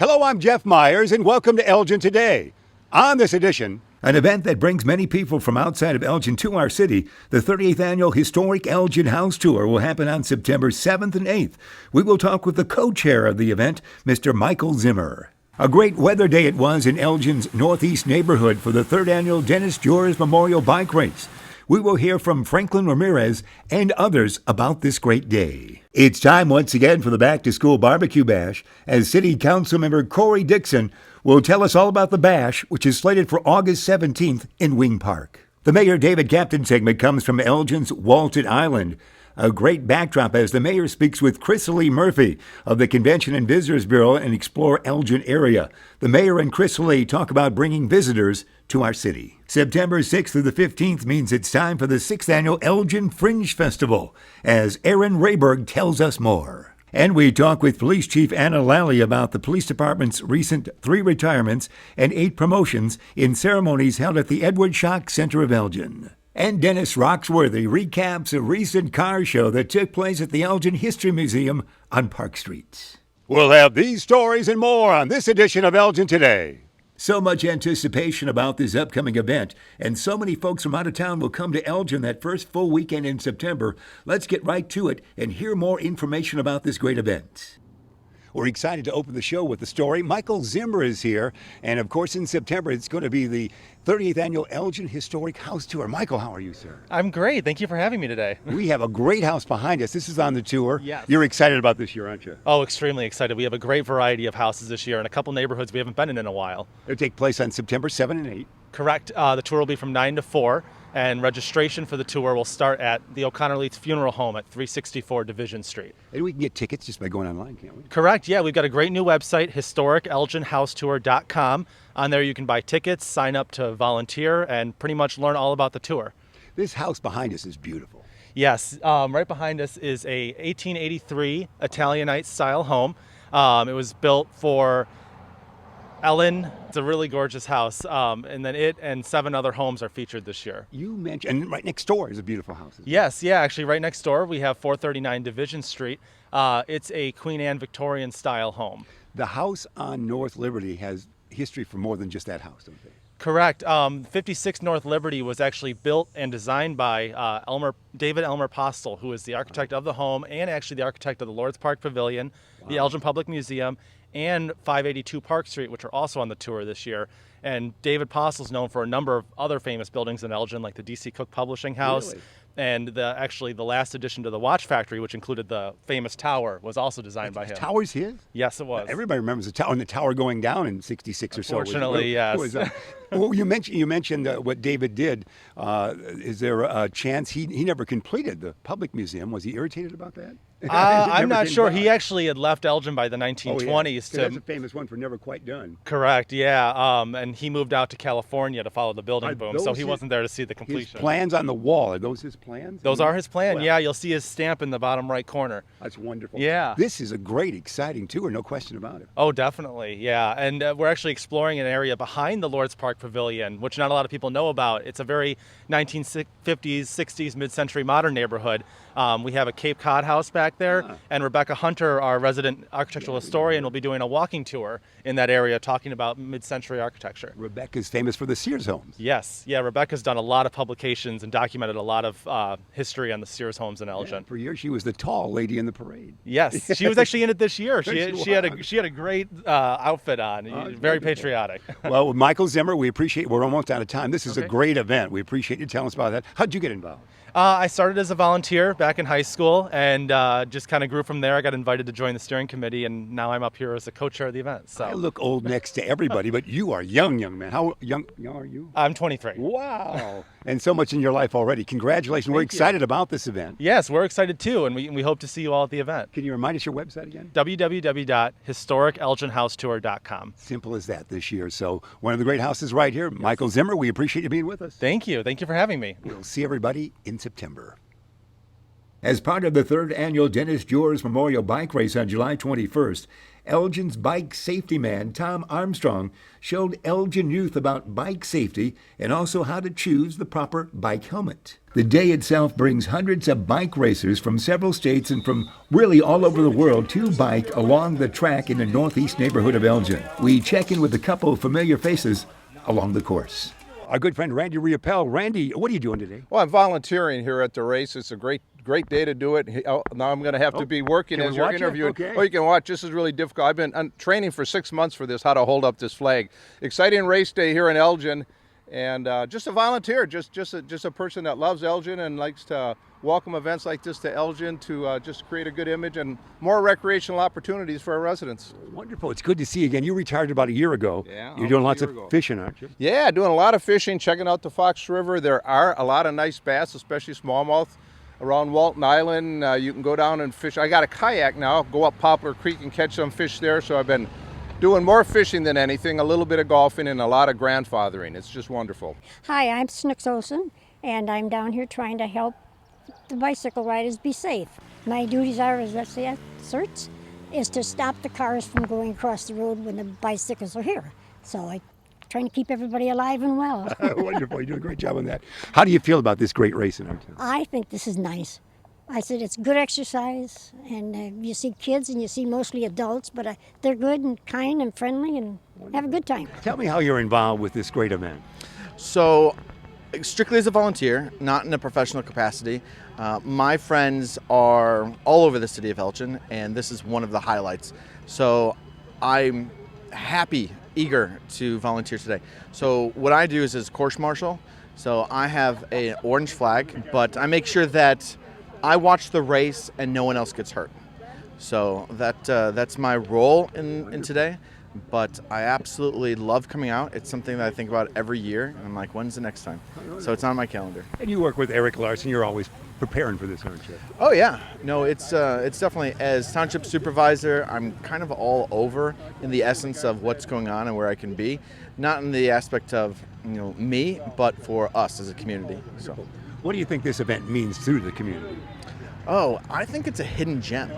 Hello, I'm Jeff Myers, and welcome to Elgin Today. On this edition, an event that brings many people from outside of Elgin to our city, the 38th Annual Historic Elgin House Tour will happen on September 7th and 8th. We will talk with the co-chair of the event, Mr. Michael Zimmer. A great weather day it was in Elgin's northeast neighborhood for the 3rd Annual Dennis Jors Memorial Bike Race. We will hear from Franklin Ramirez and others about this great day. It's time once again for the back-to-school barbecue bash, as City Council member Corey Dixon will tell us all about the bash, which is slated for August 17th in Wing Park. The Mayor David Captain segment comes from Elgin's Walton Island. A great backdrop as the mayor speaks with Chrysalie Murphy of the Convention and Visitors Bureau and Explore Elgin area. The mayor and Chrysalie talk about bringing visitors to our city. September 6th through the 15th means it's time for the 6th Annual Elgin Fringe Festival, as Aaron Rayberg tells us more. And we talk with Police Chief Anna Lally about the police department's recent 3 retirements and 8 promotions in ceremonies held at the Edward Schock Center of Elgin. And Dennis Roxworthy recaps a recent car show that took place at the Elgin History Museum on Park Street. We'll have these stories and more on this edition of Elgin Today. So much anticipation about this upcoming event, and so many folks from out of town will come to Elgin that first full weekend in September. Let's get right to it and hear more information about this great event. We're excited to open the show with the story. Michael Zimmer is here, and of course in September it's going to be the 38th Annual Elgin Historic House Tour. Michael, how are you, sir? I'm great. Thank you for having me today. We have a great house behind us. This is on the tour. Yes. You're excited about this year, aren't you? Oh, extremely excited. We have a great variety of houses this year and a couple neighborhoods we haven't been in a while. It'll take place on September 7 and 8. Correct. The tour will be from 9 to 4, and registration for the tour will start at the O'Connor Leeds Funeral Home at 364 Division Street. And we can get tickets just by going online, can't we? Correct. Yeah, we've got a great new website, historicelginhousetour.com. On there you can buy tickets, sign up to volunteer, and pretty much learn all about the tour. This house behind us is beautiful. Yes. Right behind us is a 1883 Italianate-style home. It was built for Ellen. It's a really gorgeous house, and then it and 7 other homes are featured this year. You mentioned, and right next door is a beautiful house. Yes, yeah, actually right next door we have 439 Division Street. It's a Queen Anne Victorian style home. The house on North Liberty has history for more than just that house, don't they? Correct. 56 North Liberty was actually built and designed by David Elmer Postel, who is the architect of the home and actually the architect of the Lord's Park Pavilion, the Elgin Public Museum, and 582 Park Street, which are also on the tour this year. And David Postel is known for a number of other famous buildings in Elgin, like the D.C. Cook Publishing House. Really? And the last addition to the Watch Factory, which included the famous tower, was also designed by him. The tower's his? Yes, it was. Everybody remembers the tower, and the tower going down in 66 or so. Unfortunately, yes. Well, you mentioned what David did. Is there a chance he never completed the public museum? Was he irritated about that? I'm not sure. He actually had left Elgin by the 1920s. Oh, yeah. That's a famous one for never quite done. Correct, yeah. And he moved out to California to follow the building boom, so he wasn't there to see the completion. His plans on the wall, are those his plans? Those are his plans, Well, yeah. You'll see his stamp in the bottom right corner. That's wonderful. Yeah. This is a great, exciting tour, no question about it. Oh, definitely, yeah. And we're actually exploring an area behind the Lord's Park Pavilion, which not a lot of people know about. It's a very 1950s, 60s, mid-century modern neighborhood. We have a Cape Cod house back there, and Rebecca Hunter, our resident architectural historian, will be doing a walking tour in that area talking about mid-century architecture. Rebecca's famous for the Sears homes. Yes, yeah, Rebecca's done a lot of publications and documented a lot of history on the Sears homes in Elgin. Yeah, for years she was the tall lady in the parade. Yes, she was actually in it this year. She had a great outfit on. Very patriotic. Well, with Michael Zimmer, we're almost out of time. This is a great event. We appreciate you telling us about that. How'd you get involved? I started as a volunteer back in high school and just kind of grew from there. I got invited to join the steering committee, and now I'm up here as a co-chair of the event. So I look old next to everybody, but you are young man. How young are you? I'm 23. Wow. And so much in your life already. Congratulations. We're excited about this event. Yes, we're excited too, and we hope to see you all at the event. Can you remind us your website again? www.historicelginhousetour.com. Simple as that this year. So one of the great houses right here. Yes. Michael Zimmer, we appreciate you being with us. Thank you. Thank you for having me. We'll see everybody in September. As part of the 3rd Annual Dennis Jors Memorial Bike Race on July 21st, Elgin's bike safety man, Tom Armstrong, showed Elgin youth about bike safety and also how to choose the proper bike helmet. The day itself brings hundreds of bike racers from several states and from really all over the world to bike along the track in the northeast neighborhood of Elgin. We check in with a couple of familiar faces along the course. Our good friend Randy Riopel. Randy, what are you doing today? Well, I'm volunteering here at the race. It's a great day to do it. Now I'm going to have to be working can as we you're watch it? interviewing. Okay. Oh, you can watch. This is really difficult. I'm training for 6 months for this, how to hold up this flag. Exciting race day here in Elgin, and just a volunteer, just a person that loves Elgin and likes to welcome events like this to Elgin to just create a good image and more recreational opportunities for our residents. Wonderful. It's good to see you again. You retired about a year ago. Yeah, You're doing almost lots a of year ago. fishing, aren't you? Yeah, doing a lot of fishing, checking out the Fox River. There are a lot of nice bass, especially smallmouth, around Walton Island. You can go down and fish. I got a kayak now, go up Poplar Creek and catch some fish there. So I've been doing more fishing than anything, a little bit of golfing and a lot of grandfathering. It's just wonderful. Hi, I'm Snooks Olson, and I'm down here trying to help the bicycle riders be safe. My duties are, as that asserts, is to stop the cars from going across the road when the bicycles are here. So I'm trying to keep everybody alive and well. Wonderful. You do a great job on that. How do you feel about this great race in our town? I think this is nice. I said it's good exercise, and you see kids and you see mostly adults, but they're good and kind and friendly and have a good time. Tell me how you're involved with this great event. So, strictly as a volunteer, not in a professional capacity. My friends are all over the city of Elgin, and this is one of the highlights. So, I'm happy, eager to volunteer today. So, what I do is as course marshal. So, I have an orange flag, but I make sure that I watch the race and no one else gets hurt. So that's my role in today. But I absolutely love coming out. It's something that I think about every year. And I'm like, when's the next time? So it's on my calendar. And you work with Eric Larson. You're always preparing for this, aren't you? Oh yeah, no, it's definitely, as township supervisor, I'm kind of all over in the essence of what's going on and where I can be, not in the aspect of me, but for us as a community. So. What do you think this event means to the community? Oh, I think it's a hidden gem.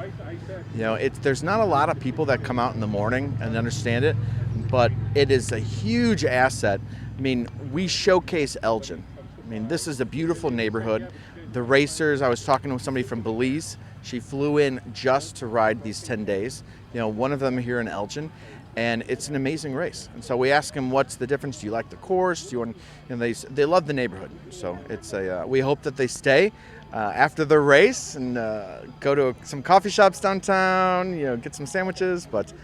There's not a lot of people that come out in the morning and understand it, but it is a huge asset. I mean, we showcase Elgin. I mean, this is a beautiful neighborhood. The racers, I was talking to somebody from Belize. She flew in just to ride these 10 days. One of them here in Elgin. And it's an amazing race. And so we ask them, what's the difference? Do you like the course? Do you want? They love the neighborhood. So it's we hope that they stay after the race and go to some coffee shops downtown. Get some sandwiches. But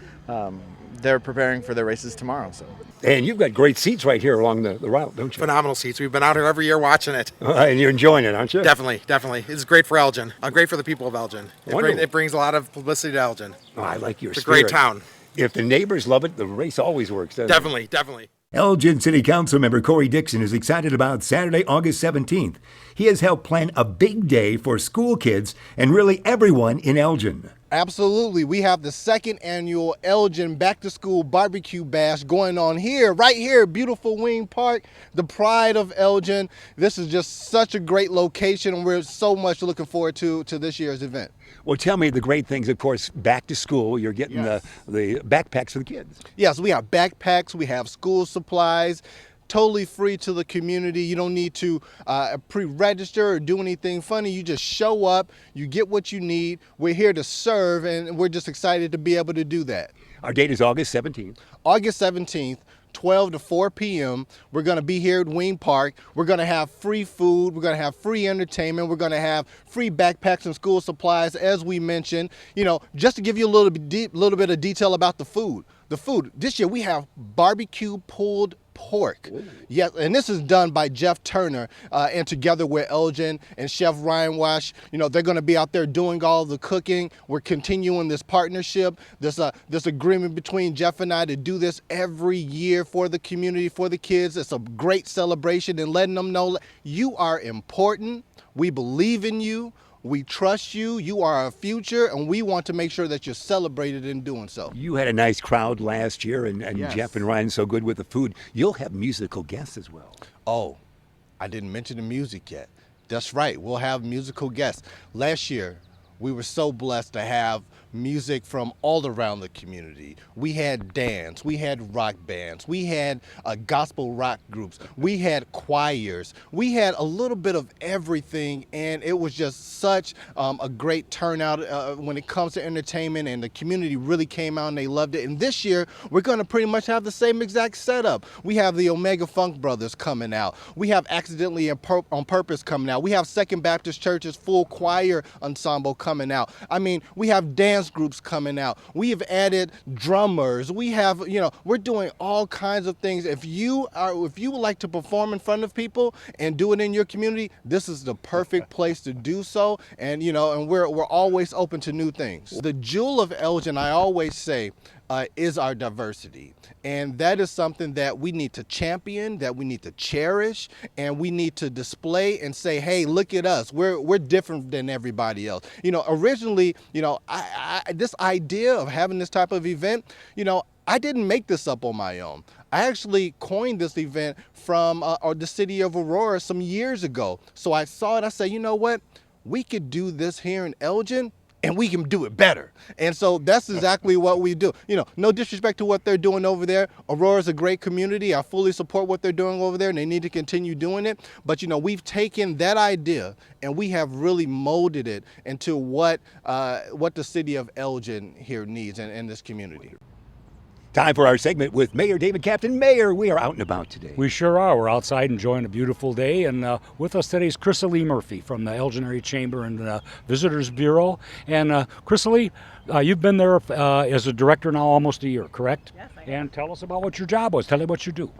they're preparing for their races tomorrow. So. And you've got great seats right here along the route, don't you? Phenomenal seats. We've been out here every year watching it. And you're enjoying it, aren't you? Definitely. It's great for Elgin. Great for the people of Elgin. Wonderful. It brings a lot of publicity to Elgin. Oh, I like your It's a spirit. great town. If the neighbors love it, the race always works, doesn't it? Definitely. Elgin City Council member Corey Dixon is excited about Saturday, August 17th. He has helped plan a big day for school kids and really everyone in Elgin. Absolutely. We have the second annual Elgin Back to School Barbecue Bash going on here, right here, beautiful Wing Park, the pride of Elgin. This is just such a great location, and we're so much looking forward to this year's event. Well, tell me the great things, of course, back to school. You're getting Yes. the backpacks for the kids. Yes, we have backpacks, we have school supplies, totally free to the community. You don't need to pre-register or do anything funny. You just show up, you get what you need. We're here to serve, and we're just excited to be able to do that. Our date is August 17th. August 17th, 12 to 4 p.m. We're going to be here at Wing Park. We're going to have free food. We're going to have free entertainment. We're going to have free backpacks and school supplies, as we mentioned. Just to give you a little bit of detail about the food. The food, this year we have barbecue pulled pork. Ooh. Yes, and this is done by Jeff Turner and together with Elgin and Chef Ryan Wash. They're going to be out there doing all the cooking. We're continuing this partnership, this agreement between Jeff and I to do this every year for the community, for the kids. It's a great celebration and letting them know you are important. We believe in you. We trust you. You are our future, and we want to make sure that you're celebrated in doing so. You had a nice crowd last year, and Yes. Jeff and Ryan so good with the food. You'll have musical guests as well. Oh, I didn't mention the music yet. That's right. We'll have musical guests. Last year, we were so blessed to have music from all around the community. We had dance, we had rock bands, we had gospel rock groups, we had choirs, we had a little bit of everything, and it was just such a great turnout when it comes to entertainment, and the community really came out and they loved it. And this year, we're going to pretty much have the same exact setup. We have the Omega Funk Brothers coming out. We have Accidentally on Purpose coming out. We have Second Baptist Church's full choir ensemble coming out. I mean, we have dance groups coming out. We have added drummers. We have, we're doing all kinds of things. If you would like to perform in front of people and do it in your community, this is the perfect place to do so. And, and we're always open to new things. The jewel of Elgin, I always say, is our diversity. And that is something that we need to champion, that we need to cherish, and we need to display and say, hey, look at us. We're different than everybody else. Originally, this idea of having this type of event, I didn't make this up on my own. I actually coined this event from the city of Aurora some years ago. So I saw it, I said, you know what? We could do this here in Elgin, and we can do it better. And so that's exactly what we do. No disrespect to what they're doing over there. Aurora's a great community. I fully support what they're doing over there, and they need to continue doing it. But, we've taken that idea and we have really molded it into what the city of Elgin here needs in this community. Time for our segment with Mayor David Captain. Mayor, we are out and about today. We sure are. We're outside enjoying a beautiful day. And with us today is Chrysalie Murphy from the Elgin Area Chamber and Visitors Bureau. And Chrysalie, you've been there as a director now almost a year, correct? Yes, I have. And tell us about what your job was. Tell me what you do.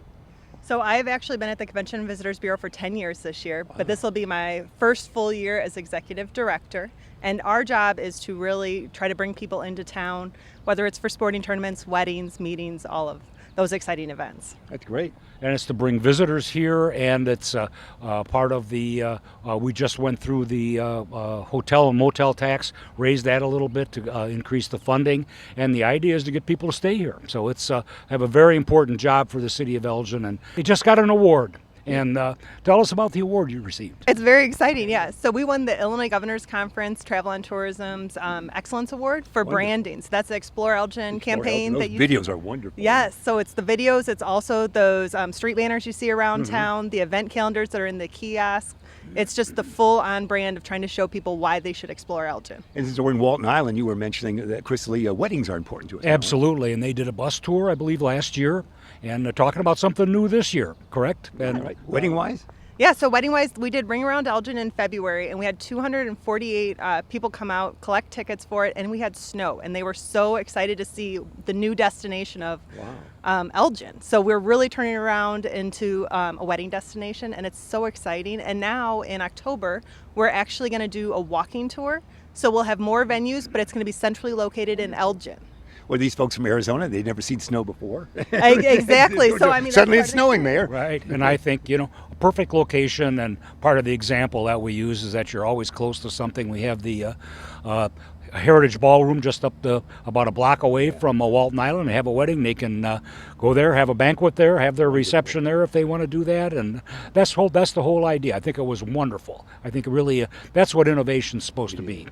So I've actually been at the Convention and Visitors Bureau for 10 years this year, but this will be my first full year as executive director. And our job is to really try to bring people into town, whether it's for sporting tournaments, weddings, meetings, all of those exciting events. That's great. And it's to bring visitors here, and it's part of the, we just went through the hotel and motel tax, raised that a little bit to increase the funding, and the idea is to get people to stay here. So it's have a very important job for the city of Elgin, and it just got an award. And tell us about the award you received. It's very exciting, yeah. So we won the Illinois Governor's Conference Travel and Tourism's Excellence Award for branding. So that's the Explore Elgin campaign. Those videos are wonderful. Yes, so it's the videos. It's also those street banners you see around town, the event calendars that are in the kiosk. It's just the full-on brand of trying to show people why they should explore Elgin. And since we're in Walton Island, you were mentioning that, Chrysalie, weddings are important to us. Absolutely, and they did a bus tour, I believe, last year, and talking about something new this year, correct? And Right. Wedding-wise? Yeah, so wedding-wise, we did Ring Around Elgin in February, and we had 248 people come out, collect tickets for it, and we had snow, and they were so excited to see the new destination of Elgin. So we're really turning around into a wedding destination, and it's so exciting. And now in October, we're actually going to do a walking tour. So we'll have more venues, but it's going to be centrally located in Elgin. Well, these folks from Arizona, they'd never seen snow before. Exactly. So I mean, suddenly it's snowing, Mayor. Right, and I think, a perfect location, and part of the example that we use is that you're always close to something. We have the Heritage Ballroom just about a block away from Walton Island. They have a wedding. They can go there, have a banquet there, have their reception there if they want to do that, and that's the whole idea. I think it was wonderful. I think really that's what innovation's supposed to be.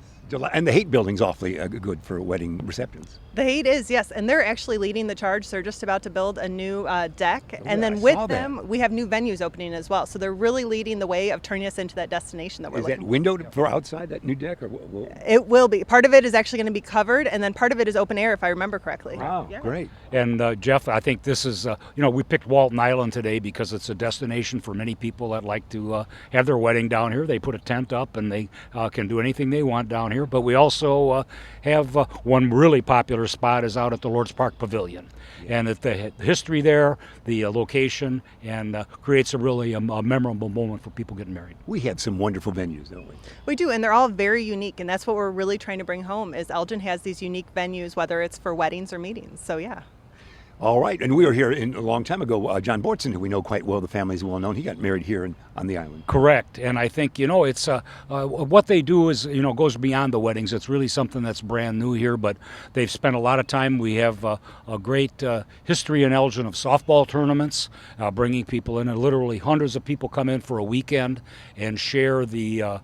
And the Haight Building's awfully good for wedding receptions. The Haight is, yes, and they're actually leading the charge. They're just about to build a new deck, and then with them, we have new venues opening as well. So they're really leading the way of turning us into that destination that we're looking for. Is that windowed for outside, that new deck? Or It will be. Part of it is actually going to be covered, and then part of it is open air, if I remember correctly. Wow, Yeah. great. And Jeff, I think this is, we picked Walton Island today because it's a destination for many people that like to have their wedding down here. They put a tent up and they can do anything they want down here. But we also have one really popular spot is out at the Lord's Park Pavilion. Yeah. And the history there, the location, and creates a really a memorable moment for people getting married. We have some wonderful venues, don't we? We do, and they're all very unique, and that's what we're really trying to bring home is Elgin has these unique venues, whether it's for weddings or meetings. So yeah. All right, and we were here a long time ago. John Bortson, who we know quite well, the family's well known. He got married here on the island. Correct, and I think it's what they do is goes beyond the weddings. It's really something that's brand new here, but they've spent a lot of time. We have a great history in Elgin of softball tournaments, bringing people in, and literally hundreds of people come in for a weekend and share the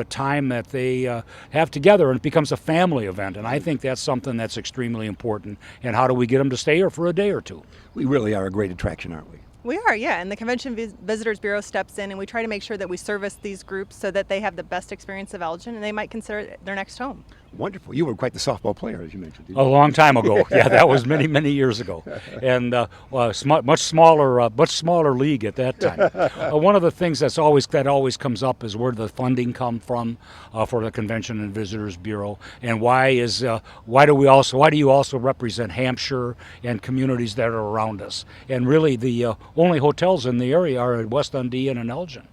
time that they have together, and it becomes a family event. And I think that's something that's extremely important. And how do we get them to stay here for a day or two? We really are a great attraction, aren't we? We are, yeah, and the Convention Visitors Bureau steps in, and we try to make sure that we service these groups so that they have the best experience of Elgin, and they might consider it their next home. Wonderful. You were quite the softball player, as you mentioned. A long time ago. Yeah, that was many, many years ago, and much smaller league at that time. One of the things that always comes up is where the funding come from for the Convention and Visitors Bureau, and why do you also represent Hampshire and communities that are around us? And really, the only hotels in the area are at West Dundee and in Elgin.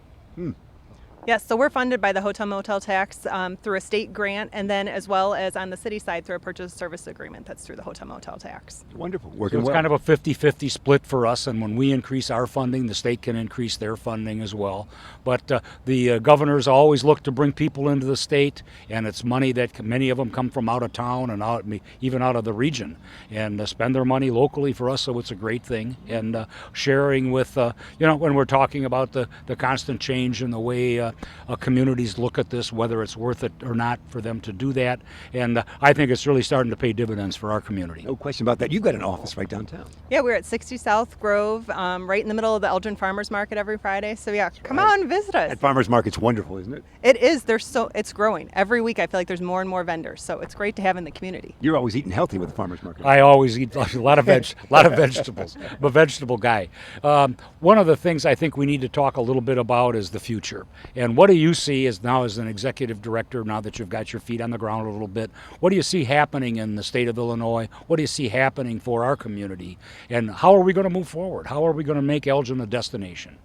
Yes, so we're funded by the hotel motel tax through a state grant, and then as well as on the city side through a purchase service agreement that's through the hotel motel tax. Wonderful. So Working it's well. kind of a 50-50 split for us, and when we increase our funding, the state can increase their funding as well. But the governors always look to bring people into the state, and it's money that many of them come from out of town and even out of the region, and spend their money locally for us, so it's a great thing. And sharing with, when we're talking about the constant change in the way communities look at this, whether it's worth it or not for them to do that. And I think it's really starting to pay dividends for our community. No question about that. You've got an office right downtown. Yeah, we're at 60 South Grove, right in the middle of the Elgin Farmers Market every Friday. So yeah, come on, visit us. That farmer's market's wonderful, isn't it? It is. It's growing. Every week I feel like there's more and more vendors. So it's great to have in the community. You're always eating healthy with the farmer's market. I always eat a lot of vegetables. I'm a vegetable guy. One of the things I think we need to talk a little bit about is the future. And what do you see as an executive director, now that you've got your feet on the ground a little bit? What do you see happening in the state of Illinois? What do you see happening for our community? And how are we going to move forward? How are we going to make Elgin a destination?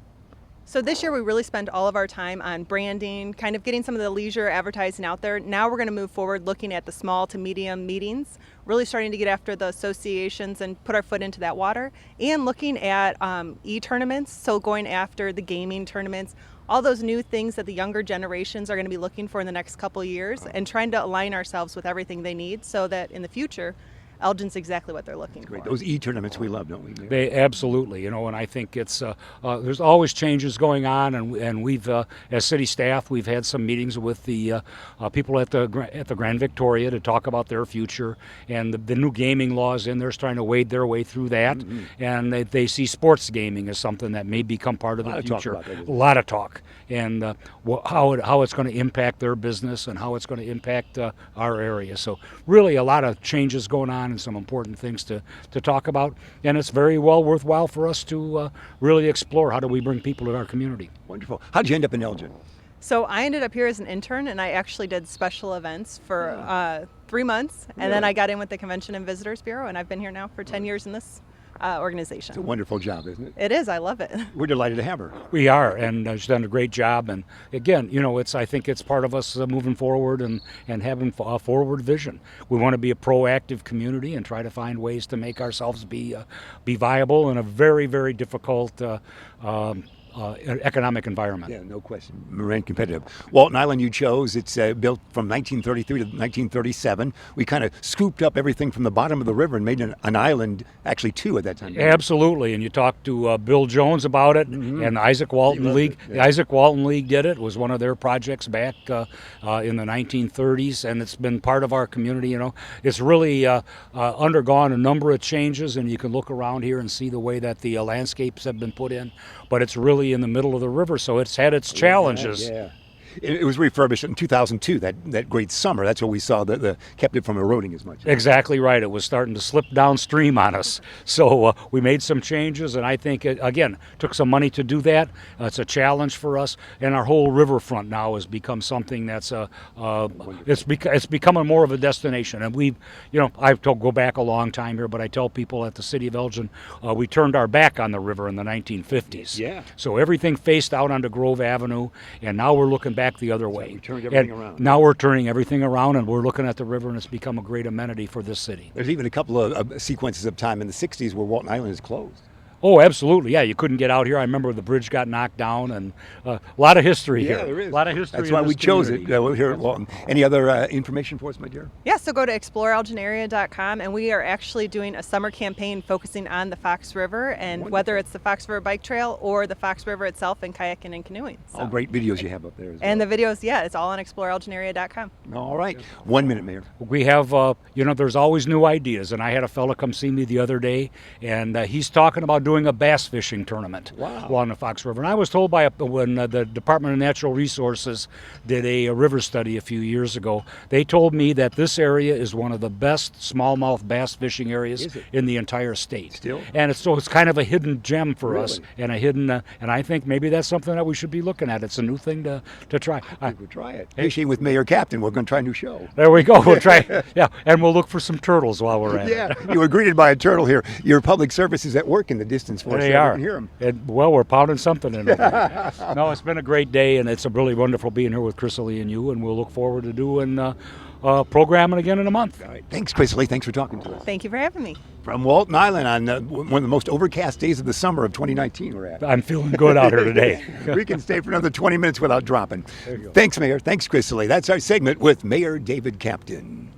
So this year we really spent all of our time on branding, kind of getting some of the leisure advertising out there. Now we're going to move forward looking at the small to medium meetings, really starting to get after the associations and put our foot into that water, and looking at e-tournaments, so going after the gaming tournaments, all those new things that the younger generations are going to be looking for in the next couple of years, and trying to align ourselves with everything they need so that in the future Elgin's exactly what they're looking for. Those e-tournaments we love, don't we? They absolutely, and I think it's there's always changes going on, and we've as city staff we've had some meetings with the people at the Grand Victoria to talk about their future, and the new gaming laws in there, trying to wade their way through that, and they see sports gaming as something that may become part of the future. A lot of talk, and how it's going to impact their business and how it's going to impact our area. So really a lot of changes going on, and some important things to talk about, and it's very well worthwhile for us to really explore how do we bring people to our community. Wonderful. How'd you end up in Elgin? So I ended up here as an intern, and I actually did special events for 3 months, and then I got in with the Convention and Visitors Bureau, and I've been here now for 10 years in this organization. It's a wonderful job, isn't it? It is. I love it. We're delighted to have her. We are, and she's done a great job. And again, I think it's part of us moving forward and having a forward vision. We want to be a proactive community and try to find ways to make ourselves be viable in a very, very difficult economic environment. Yeah, no question. Remain competitive. Walton Island you chose. It's built from 1933 to 1937. We kind of scooped up everything from the bottom of the river and made an island, actually two at that time. Absolutely, and you talked to Bill Jones about it, and Isaac Walton League. Yeah. The Isaac Walton League did it. It was one of their projects back in the 1930s, and it's been part of our community. It's really undergone a number of changes, and you can look around here and see the way that the landscapes have been put in. But it's really in the middle of the river, so it's had its challenges. Yeah. It was refurbished in 2002, that great summer. That's what we saw that kept it from eroding as much. Exactly right. It was starting to slip downstream on us. So we made some changes, and I think, again, took some money to do that. It's a challenge for us, and our whole riverfront now has become something that's it's becoming more of a destination. And I've go back a long time here, but I tell people at the city of Elgin, we turned our back on the river in the 1950s. Yeah. So everything faced out onto Grove Avenue, and now we're looking back back the other way. we turned everything around. Now we're turning everything around, and we're looking at the river, and it's become a great amenity for this city. There's even a couple of sequences of time in the 60s where Walton Island is closed. Oh, absolutely. Yeah, you couldn't get out here. I remember the bridge got knocked down, and a lot of history here. Yeah, there is. A lot of history. That's in why this we chose it community. here at Walton. Any other information for us, my dear? Yeah, so go to exploreelginarea.com, and we are actually doing a summer campaign focusing on the Fox River, and whether it's the Fox River Bike Trail or the Fox River itself, and kayaking and canoeing. So. All great videos you have up there as well. And the videos, yeah, it's all on exploreelginarea.com. All right. 1 minute, Mayor. We have, there's always new ideas, and I had a fella come see me the other day, and he's talking about doing a bass fishing tournament along the Fox River. And I was told when the Department of Natural Resources did a river study a few years ago, they told me that this area is one of the best smallmouth bass fishing areas in the entire state. Still? And it's kind of a hidden gem for us, Really? and a hidden, and I think maybe that's something that we should be looking at. It's a new thing to try. We'll try it. Fishing with Mayor Captain. We're going to try a new show. There we go. We'll try. Yeah, and we'll look for some turtles while we're at it. Yeah, you were greeted by a turtle here. Your public service is at work in the distance for us. They so are. I can hear 'em. Well, we're pounding something in there. No, it's been a great day, and it's a really wonderful being here with Chrisley and you, and we'll look forward to doing programming again in a month. All right. Thanks, Chrisley. Thanks for talking to us. Thank you for having me. From Walton Island on one of the most overcast days of the summer of 2019 we're at. I'm feeling good out here today. We can stay for another 20 minutes without dropping. Thanks, Mayor. Thanks, Chrisley. That's our segment with Mayor David Captain.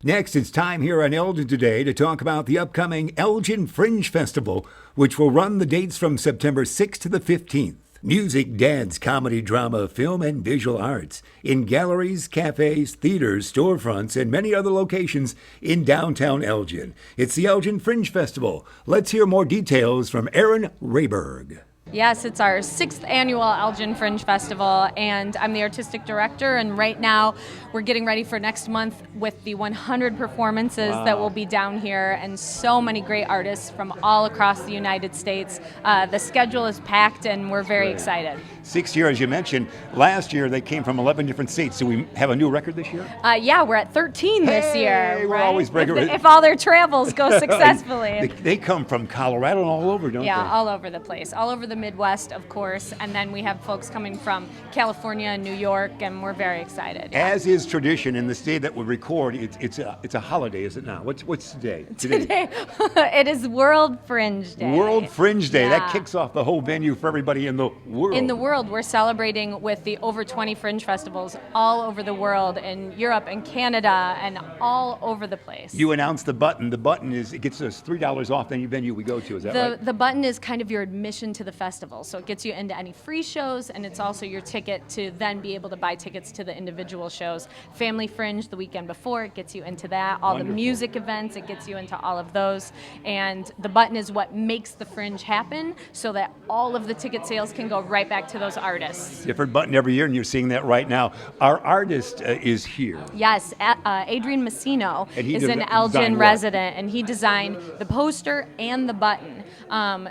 Next, it's time here on Elgin Today to talk about the upcoming Elgin Fringe Festival, which will run the dates from September 6th to the 15th. Music, dance, comedy, drama, film, and visual arts in galleries, cafes, theaters, storefronts, and many other locations in downtown Elgin. It's the Elgin Fringe Festival. Let's hear more details from Aaron Rayberg. Yes, it's our 6th annual Elgin Fringe Festival, and I'm the artistic director, and right now we're getting ready for next month with the 100 performances that will be down here, and so many great artists from all across the United States. The schedule is packed, and we're very excited. 6 years, as you mentioned. Last year, they came from 11 different states. Do we have a new record this year? Yeah, we're at 13 this year. We're right? always breaking if all their travels go successfully. They come from Colorado and all over, don't they? Yeah, all over the place. All over the Midwest, of course. And then we have folks coming from California and New York, and we're very excited. Yeah. As is tradition in the state that we record, it's a holiday, is it not? What's today? Today, it is World Fringe Day. World Fringe Day. Yeah. That kicks off the whole venue for everybody in the world. In the world, we're celebrating with the over 20 fringe festivals all over the world, in Europe and Canada and all over the place. You announced the button. The button it gets us $3 off any venue we go to. Is that right? The button is kind of your admission to the festival. So it gets you into any free shows, and it's also your ticket to then be able to buy tickets to the individual shows. Family Fringe the weekend before, it gets you into that. All Wonderful. The music events, it gets you into all of those. And the button is what makes the Fringe happen, so that all of the ticket sales can go right back to those artists. Different button every year, and you're seeing that right now. Our artist is here. Yes, Adrian Messino And he is an designed Elgin what? resident, and he designed the poster and the button.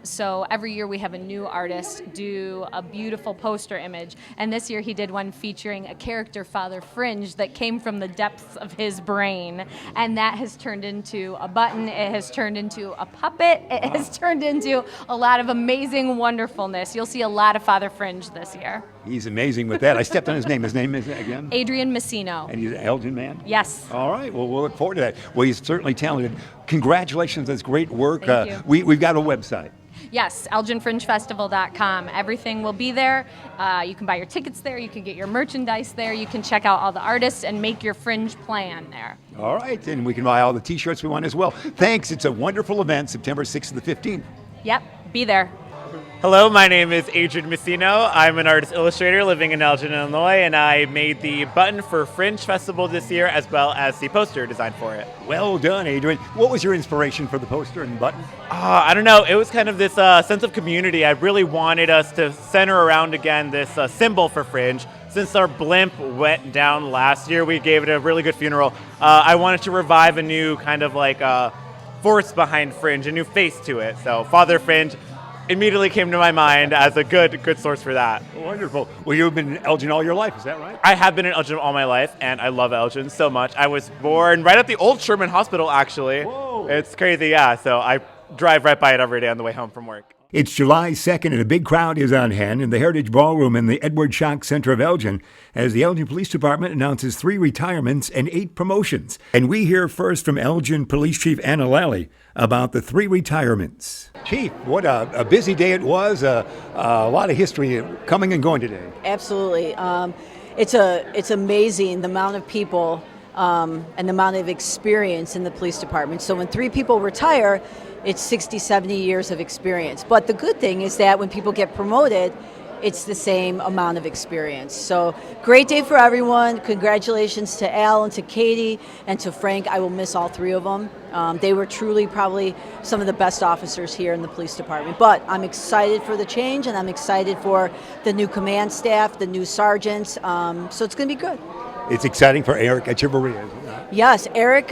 So every year we have a new artist do a beautiful poster image, and this year he did one featuring a character, Father Fringe, that came from the depths of his brain, and that has turned into a button, it has turned into a puppet, it has turned into a lot of amazing wonderfulness. You'll see a lot of Father Fringe this year. He's amazing with that. I stepped on his name. His name is again? Adrian Messino. And he's an Elgin man? Yes. All right. Well, we'll look forward to that. Well, he's certainly talented. Congratulations. That's great work. Thank you. We've got a website. Yes, ElginFringeFestival.com. Everything will be there. You can buy your tickets there. You can get your merchandise there. You can check out all the artists and make your Fringe plan there. All right. And we can buy all the T-shirts we want as well. Thanks. It's a wonderful event, September 6th to the 15th. Yep, be there. Hello, my name is Adrian Messino. I'm an artist illustrator living in Elgin, Illinois, and I made the button for Fringe Festival this year as well as the poster designed for it. Well done, Adrian. What was your inspiration for the poster and the button? I don't know. It was kind of this sense of community. I really wanted us to center around again this symbol for Fringe. Since our blimp went down last year, we gave it a really good funeral. I wanted to revive a new kind of like force behind Fringe, a new face to it. So Father Fringe immediately came to my mind as a good source for that. Wonderful. Well, you've been in Elgin all your life, is that right? I have been in Elgin all my life, and I love Elgin so much. I was born right at the old Sherman Hospital, actually. Whoa. It's crazy, yeah. So I drive right by it every day on the way home from work. It's July 2nd, and a big crowd is on hand in the Heritage Ballroom in the Edward Schock Center of Elgin as the Elgin Police Department announces 3 retirements and 8 promotions. And we hear first from Elgin Police Chief Anna Lally about the 3 retirements. Chief, what a busy day it was. A lot of history coming and going today. Absolutely. It's amazing the amount of people and the amount of experience in the police department. So when 3 people retire, it's 60, 70 years of experience. But the good thing is that when people get promoted, it's the same amount of experience. So great day for everyone. Congratulations to Al and to Katie and to Frank. I will miss all 3 of them. They were truly probably some of the best officers here in the police department. But I'm excited for the change, and I'm excited for the new command staff, the new sergeants. So it's going to be good. It's exciting for Eric Echeverria. Yes, Eric,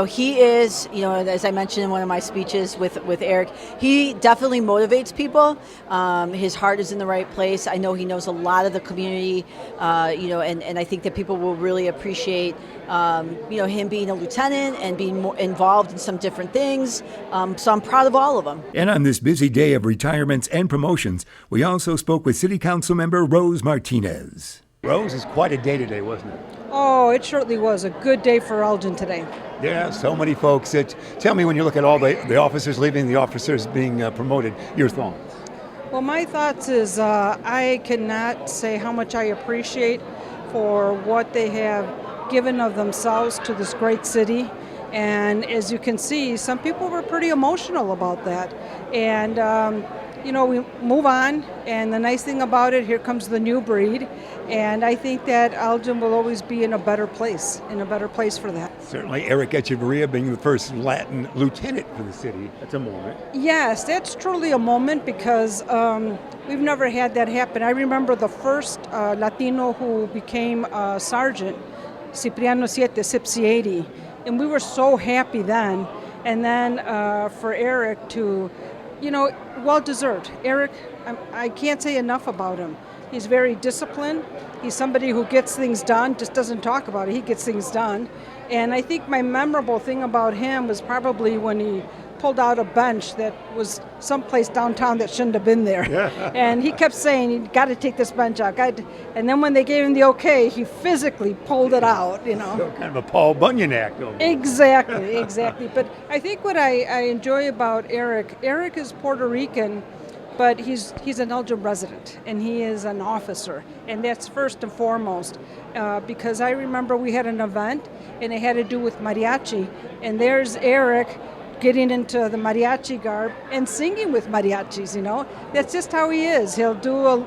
he is, as I mentioned in one of my speeches with Eric, he definitely motivates people. His heart is in the right place. I know he knows a lot of the community, and I think that people will really appreciate, him being a lieutenant and being more involved in some different things. So I'm proud of all of them. And on this busy day of retirements and promotions, we also spoke with City Council member Rose Martinez. Rose, is quite a day today, wasn't it? Oh, it certainly was a good day for Elgin today. Yeah, so many folks. Tell me, when you look at all the officers leaving, the officers being promoted, your thoughts? Well, my thoughts is I cannot say how much I appreciate for what they have given of themselves to this great city. And as you can see, some people were pretty emotional about that. And we move on, and the nice thing about it, here comes the new breed, and I think that Elgin will always be in a better place for that. Certainly, Eric Echeverria being the first Latin lieutenant for the city, that's a moment. Yes, that's truly a moment because we've never had that happen. I remember the first Latino who became a sergeant, Cipriano Sipsiedi, and we were so happy then. And then for Eric to well-deserved. Eric, I can't say enough about him. He's very disciplined. He's somebody who gets things done, just doesn't talk about it. He gets things done. And I think my memorable thing about him was probably when he pulled out a bench that was someplace downtown that shouldn't have been there. And he kept saying, you got to take this bench out. And then when they gave him the okay, he physically pulled it out, So kind of a Paul Bunyan act. Exactly. But I think what I enjoy about Eric is Puerto Rican, but he's an Elgin resident, and he is an officer. And that's first and foremost, because I remember we had an event, and it had to do with mariachi, and there's Eric getting into the mariachi garb and singing with mariachis, That's just how he is. He'll do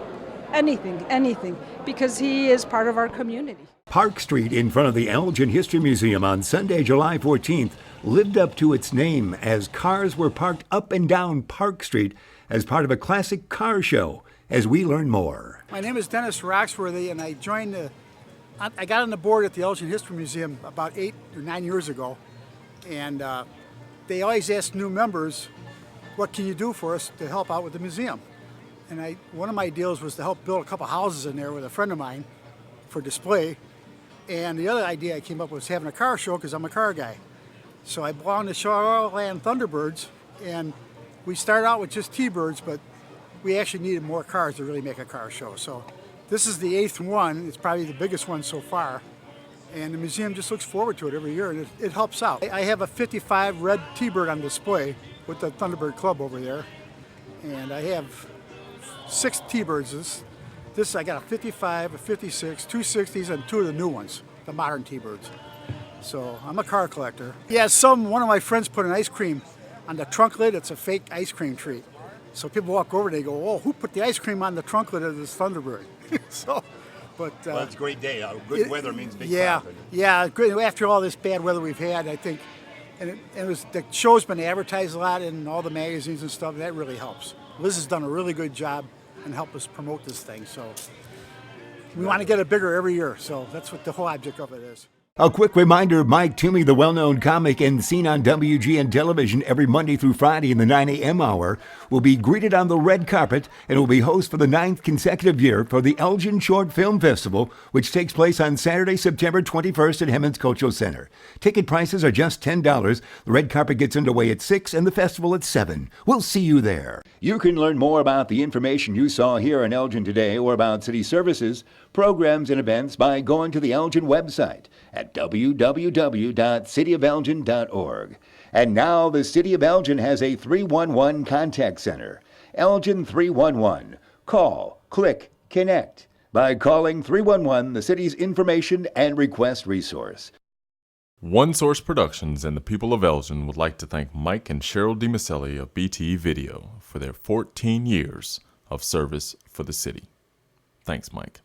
anything, because he is part of our community. Park Street in front of the Elgin History Museum on Sunday, July 14th, lived up to its name as cars were parked up and down Park Street as part of a classic car show, as we learn more. My name is Dennis Roxworthy, and I got on the board at the Elgin History Museum about 8 or 9 years ago, and they always ask new members, what can you do for us to help out with the museum? And one of my deals was to help build a couple houses in there with a friend of mine for display. And the other idea I came up with was having a car show, because I'm a car guy. So I belong to Shoreland Thunderbirds, and we started out with just T-Birds, but we actually needed more cars to really make a car show. So this is the 8th one. It's probably the biggest one so far. And the museum just looks forward to it every year, and it helps out. I have a 55 red T-Bird on display with the Thunderbird Club over there. And I have 6 T-Birds. This I got a 55, a 56, 2 60s, and 2 of the new ones, the modern T-Birds. So I'm a car collector. Yeah, one of my friends put an ice cream on the trunk lid. It's a fake ice cream treat. So people walk over, they go, oh, who put the ice cream on the trunk lid of this Thunderbird? Well, it's a great day. Good weather means big crowd. Yeah. After all this bad weather we've had, I think, and the show's been advertised a lot in all the magazines and stuff. That really helps. Liz has done a really good job and helped us promote this thing. So we want to get it bigger every year. So that's what the whole object of it is. A quick reminder, Mike Toomey, the well-known comic and seen on WGN television every Monday through Friday in the 9 a.m. hour, will be greeted on the red carpet and will be host for the 9th consecutive year for the Elgin Short Film Festival, which takes place on Saturday, September 21st at Hemmons Cultural Center. Ticket prices are just $10. The red carpet gets underway at 6 and the festival at 7. We'll see you there. You can learn more about the information you saw here in Elgin today or about city services, programs, and events by going to the Elgin website at www.cityofelgin.org. And now the City of Elgin has a 311 contact center. Elgin 311. Call, click, connect by calling 311, the city's information and request resource. One Source Productions and the people of Elgin would like to thank Mike and Cheryl DiMaselli of BTE Video for their 14 years of service for the city. Thanks, Mike.